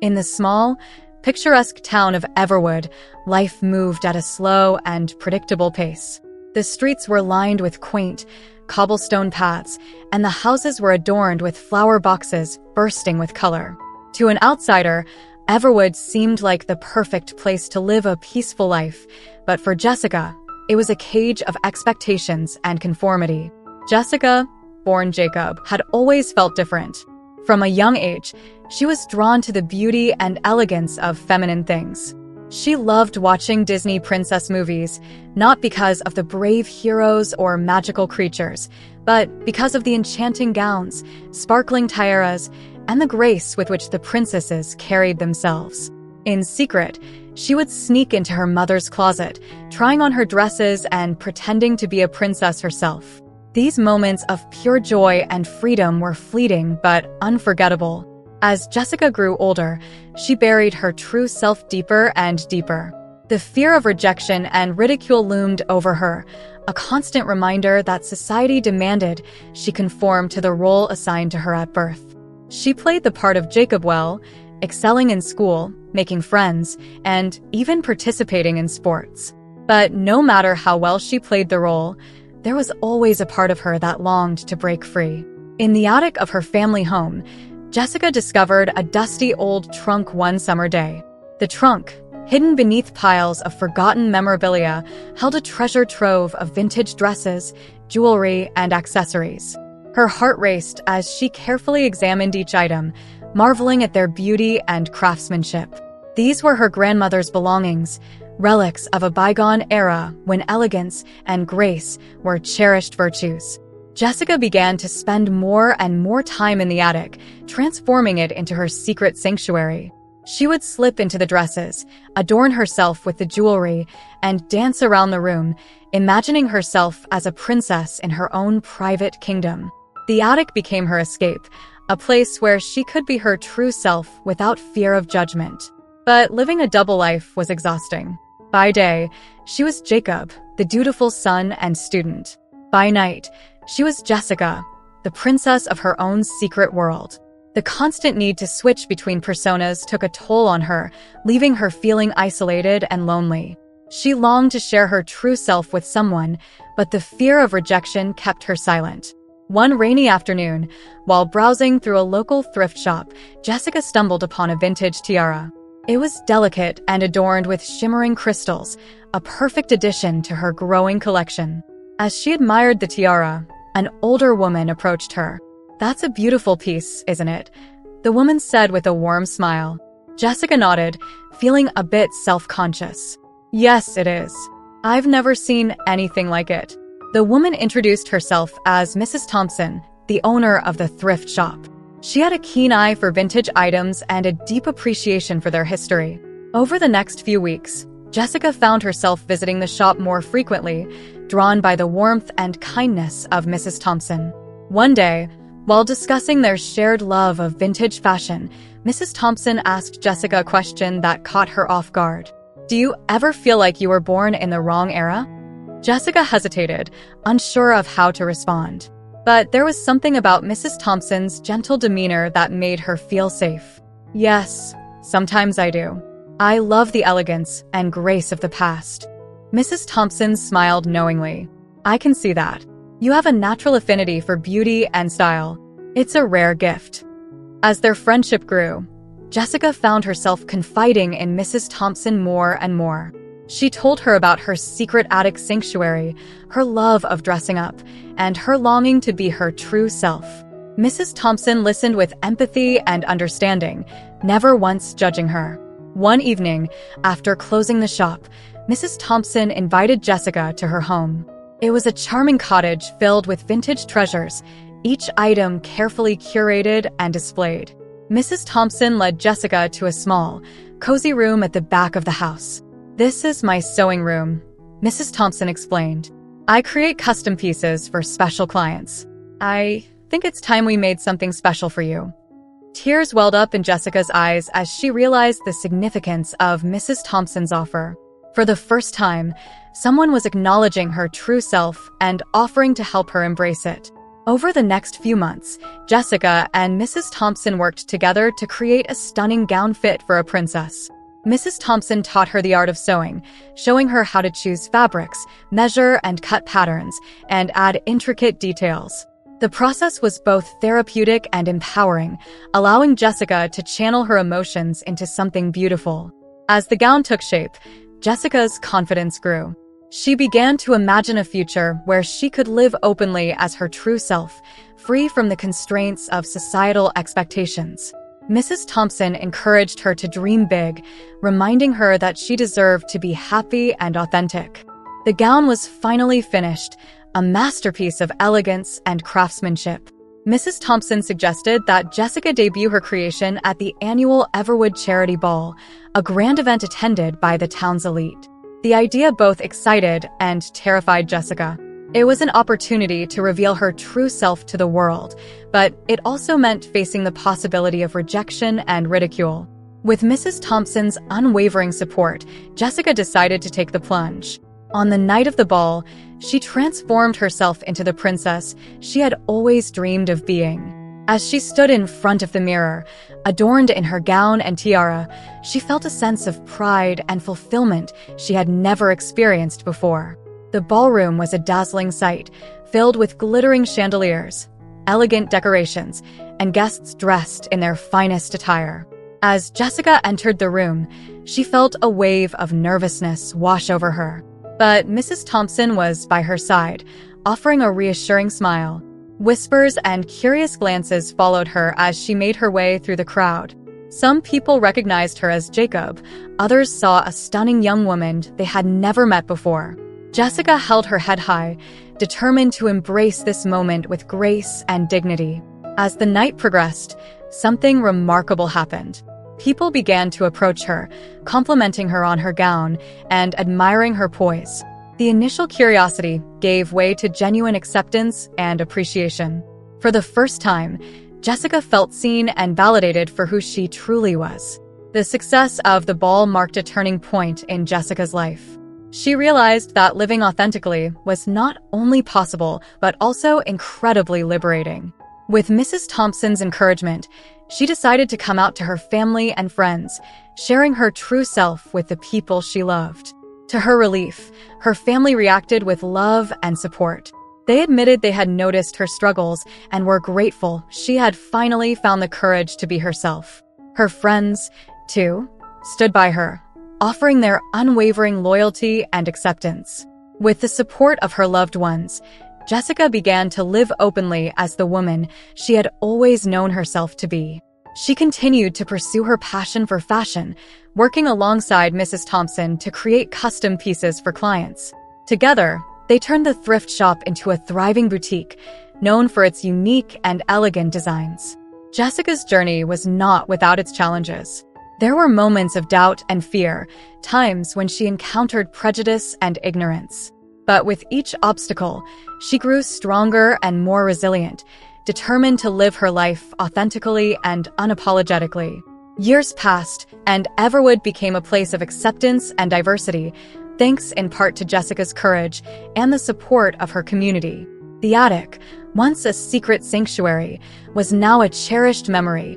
In the small, picturesque town of Everwood, life moved at a slow and predictable pace. The streets were lined with quaint, cobblestone paths, and the houses were adorned with flower boxes bursting with color. To an outsider, Everwood seemed like the perfect place to live a peaceful life, but for Jessica, it was a cage of expectations and conformity. Jessica, born Jacob, had always felt different. From a young age, she was drawn to the beauty and elegance of feminine things. She loved watching Disney princess movies, not because of the brave heroes or magical creatures, but because of the enchanting gowns, sparkling tiaras, and the grace with which the princesses carried themselves. In secret, she would sneak into her mother's closet, trying on her dresses and pretending to be a princess herself. These moments of pure joy and freedom were fleeting but unforgettable. As Jessica grew older, she buried her true self deeper and deeper. The fear of rejection and ridicule loomed over her, a constant reminder that society demanded she conform to the role assigned to her at birth. She played the part of Jacob well, excelling in school, making friends, and even participating in sports. But no matter how well she played the role, there was always a part of her that longed to break free. In the attic of her family home, Jessica discovered a dusty old trunk one summer day. The trunk, hidden beneath piles of forgotten memorabilia, held a treasure trove of vintage dresses, jewelry, and accessories. Her heart raced as she carefully examined each item, marveling at their beauty and craftsmanship. These were her grandmother's belongings, relics of a bygone era when elegance and grace were cherished virtues. Jessica began to spend more and more time in the attic, transforming it into her secret sanctuary. She would slip into the dresses, adorn herself with the jewelry, and dance around the room, imagining herself as a princess in her own private kingdom. The attic became her escape, a place where she could be her true self without fear of judgment. But living a double life was exhausting. By day, she was Jacob, the dutiful son and student. By night, she was Jessica, the princess of her own secret world. The constant need to switch between personas took a toll on her, leaving her feeling isolated and lonely. She longed to share her true self with someone, but the fear of rejection kept her silent. One rainy afternoon, while browsing through a local thrift shop, Jessica stumbled upon a vintage tiara. It was delicate and adorned with shimmering crystals, a perfect addition to her growing collection. As she admired the tiara, an older woman approached her. "That's a beautiful piece, isn't it?" the woman said with a warm smile. Jessica nodded, feeling a bit self-conscious. "Yes, it is. I've never seen anything like it." The woman introduced herself as Mrs. Thompson, the owner of the thrift shop. She had a keen eye for vintage items and a deep appreciation for their history. Over the next few weeks, Jessica found herself visiting the shop more frequently, drawn by the warmth and kindness of Mrs. Thompson. One day, while discussing their shared love of vintage fashion, Mrs. Thompson asked Jessica a question that caught her off guard. "Do you ever feel like you were born in the wrong era?" Jessica hesitated, unsure of how to respond. But there was something about Mrs. Thompson's gentle demeanor that made her feel safe. "Yes, sometimes I do. I love the elegance and grace of the past." Mrs. Thompson smiled knowingly. "I can see that. You have a natural affinity for beauty and style. It's a rare gift." As their friendship grew, Jessica found herself confiding in Mrs. Thompson more and more. She told her about her secret attic sanctuary, her love of dressing up, and her longing to be her true self. Mrs. Thompson listened with empathy and understanding, never once judging her. One evening, after closing the shop, Mrs. Thompson invited Jessica to her home. It was a charming cottage filled with vintage treasures, each item carefully curated and displayed. Mrs. Thompson led Jessica to a small, cozy room at the back of the house. "This is my sewing room," Mrs. Thompson explained. "I create custom pieces for special clients. I think it's time we made something special for you." Tears welled up in Jessica's eyes as she realized the significance of Mrs. Thompson's offer. For the first time, someone was acknowledging her true self and offering to help her embrace it. Over the next few months, Jessica and Mrs. Thompson worked together to create a stunning gown fit for a princess. Mrs. Thompson taught her the art of sewing, showing her how to choose fabrics, measure and cut patterns, and add intricate details. The process was both therapeutic and empowering, allowing Jessica to channel her emotions into something beautiful. As the gown took shape, Jessica's confidence grew. She began to imagine a future where she could live openly as her true self, free from the constraints of societal expectations. Mrs. Thompson encouraged her to dream big, reminding her that she deserved to be happy and authentic. The gown was finally finished, a masterpiece of elegance and craftsmanship. Mrs. Thompson suggested that Jessica debut her creation at the annual Everwood Charity Ball, a grand event attended by the town's elite. The idea both excited and terrified Jessica. It was an opportunity to reveal her true self to the world, but it also meant facing the possibility of rejection and ridicule. With Mrs. Thompson's unwavering support, Jessica decided to take the plunge. On the night of the ball, she transformed herself into the princess she had always dreamed of being. As she stood in front of the mirror, adorned in her gown and tiara, she felt a sense of pride and fulfillment she had never experienced before. The ballroom was a dazzling sight, filled with glittering chandeliers, elegant decorations, and guests dressed in their finest attire. As Jessica entered the room, she felt a wave of nervousness wash over her. But Mrs. Thompson was by her side, offering a reassuring smile. Whispers and curious glances followed her as she made her way through the crowd. Some people recognized her as Jacob, others saw a stunning young woman they had never met before. Jessica held her head high, determined to embrace this moment with grace and dignity. As the night progressed, something remarkable happened. People began to approach her, complimenting her on her gown and admiring her poise. The initial curiosity gave way to genuine acceptance and appreciation. For the first time, Jessica felt seen and validated for who she truly was. The success of the ball marked a turning point in Jessica's life. She realized that living authentically was not only possible, but also incredibly liberating. With Mrs. Thompson's encouragement, she decided to come out to her family and friends, sharing her true self with the people she loved. To her relief, her family reacted with love and support. They admitted they had noticed her struggles and were grateful she had finally found the courage to be herself. Her friends, too, stood by her, offering their unwavering loyalty and acceptance. With the support of her loved ones, Jessica began to live openly as the woman she had always known herself to be. She continued to pursue her passion for fashion, working alongside Mrs. Thompson to create custom pieces for clients. Together, they turned the thrift shop into a thriving boutique, known for its unique and elegant designs. Jessica's journey was not without its challenges. There were moments of doubt and fear, times when she encountered prejudice and ignorance. But with each obstacle, she grew stronger and more resilient, determined to live her life authentically and unapologetically. Years passed, and Everwood became a place of acceptance and diversity, thanks in part to Jessica's courage and the support of her community. The attic, once a secret sanctuary, was now a cherished memory,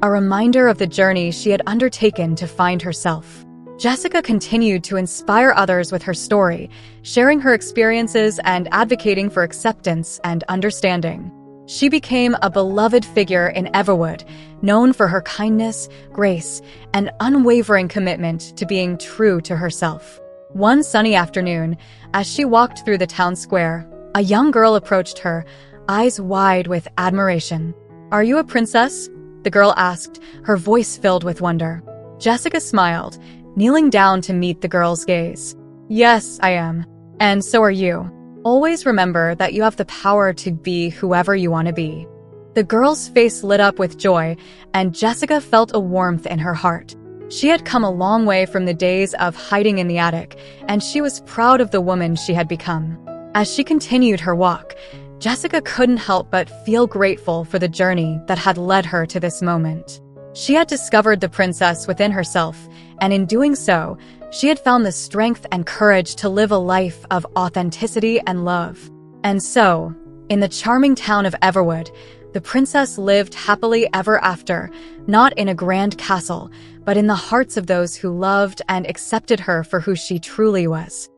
a reminder of the journey she had undertaken to find herself. Jessica continued to inspire others with her story, sharing her experiences and advocating for acceptance and understanding. She became a beloved figure in Everwood, known for her kindness, grace, and unwavering commitment to being true to herself. One sunny afternoon, as she walked through the town square, a young girl approached her, eyes wide with admiration. "Are you a princess?" the girl asked, her voice filled with wonder. Jessica smiled, kneeling down to meet the girl's gaze. "Yes, I am. And so are you. Always remember that you have the power to be whoever you want to be." The girl's face lit up with joy, and Jessica felt a warmth in her heart. She had come a long way from the days of hiding in the attic, and she was proud of the woman she had become. As she continued her walk, Jessica couldn't help but feel grateful for the journey that had led her to this moment. She had discovered the princess within herself, and in doing so, she had found the strength and courage to live a life of authenticity and love. And so, In the charming town of Everwood, the princess lived happily ever after, not in a grand castle, but in the hearts of those who loved and accepted her for who she truly was.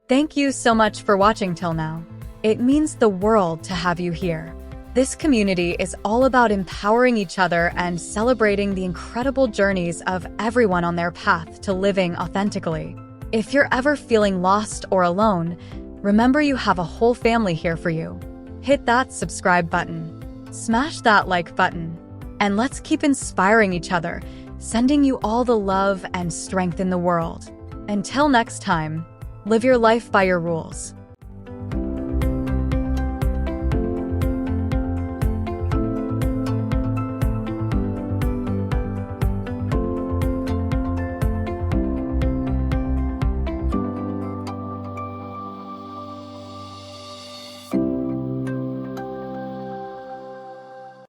Thank you so much for watching till now. It means the world to have you here. This community is all about empowering each other and celebrating the incredible journeys of everyone on their path to living authentically. If you're ever feeling lost or alone, remember you have a whole family here for you. Hit that subscribe button. Smash that like button. And let's keep inspiring each other, sending you all the love and strength in the world. Until next time, live your life by your rules.